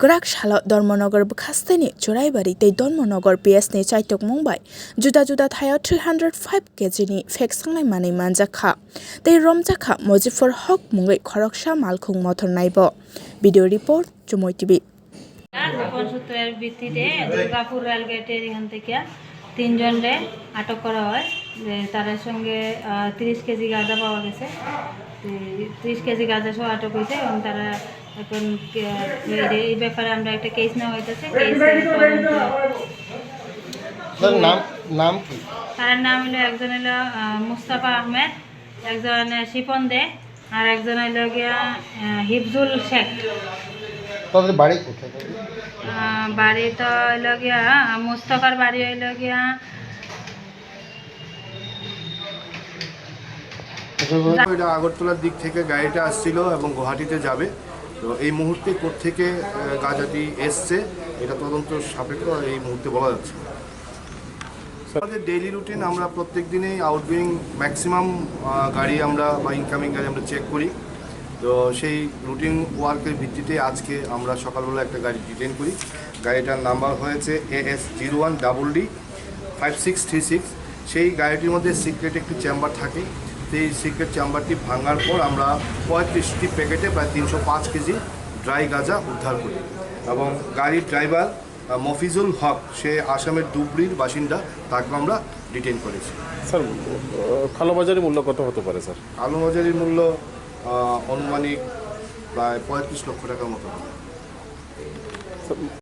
Gerak shala Dharmanagar bkhastani Choraibaari tei Dharmanagar PS ni chaitok mungbai juda thaya 305 kg ni Phegjaknai manui manjakha tei romjakha Mojibur Hok mungai khoroksa malkhung mothor naibo. Video report Chumoi TV. গোপন সূত্রের ভিত্তিতে দুর্গাপুর রেলগেটের এখান থেকে তিনজনকে আটক করা হয়। তার সঙ্গে 30 কেজি গাঁজা পাওয়া গেছে। 30 কেজি গাঁজা সহ আটক হয়েছে এবং তারা এখন এই ব্যাপারে আমরা একটা কেস নেওয়া হয়েছে। নাম কি? তার নাম হলো একজন হলো মুস্তাফা আহমেদ, একজন শিপন দে, আর একজন হলো গিয়া হিফজুল শেখ। তাদের বাড়ি কোথায়? বাড়ি তো হইল গিয়া মুস্তাফার বাড়ি হইল গিয়া এটা আগরতলার দিক থেকে গাড়িটা আসছিল এবং গুয়াহাটিতে যাবে। তো এই মুহূর্তে কোত্থেকে গাঁজাটি এসছে এটা তদন্ত সাপেক্ষ এই মুহূর্তে বলা যাচ্ছে। আমাদের ডেইলি রুটিন আমরা প্রত্যেক দিনেই আউটগোয়িং ম্যাক্সিমাম গাড়ি আমরা বা ইনকামিং গাড়ি আমরা চেক করি। তো সেই রুটিন ওয়ার্কের ভিত্তিতে আজকে আমরা সকালবেলা একটা গাড়ি ডিটেইন করি। গাড়িটার নাম্বার হয়েছে AS01DD 5636। সেই গাড়িটির মধ্যে সিক্রেট একটি চেম্বার থাকে। সেই সিক্রেট চেম্বারটি ভাঙার পর আমরা 35টি প্যাকেটে প্রায় 305 কেজি ড্রাই গাঁজা উদ্ধার করি এবং গাড়ির ড্রাইভার মফিজুল হক, সে আসামের ধুবড়ির বাসিন্দা, তাকে আমরা ডিটেইন করেছি। স্যার, কালোবাজারি মূল্য কত হতে পারে স্যার? কালোবাজারির মূল্য আনুমানিক প্রায় 35 লক্ষ টাকার মতো।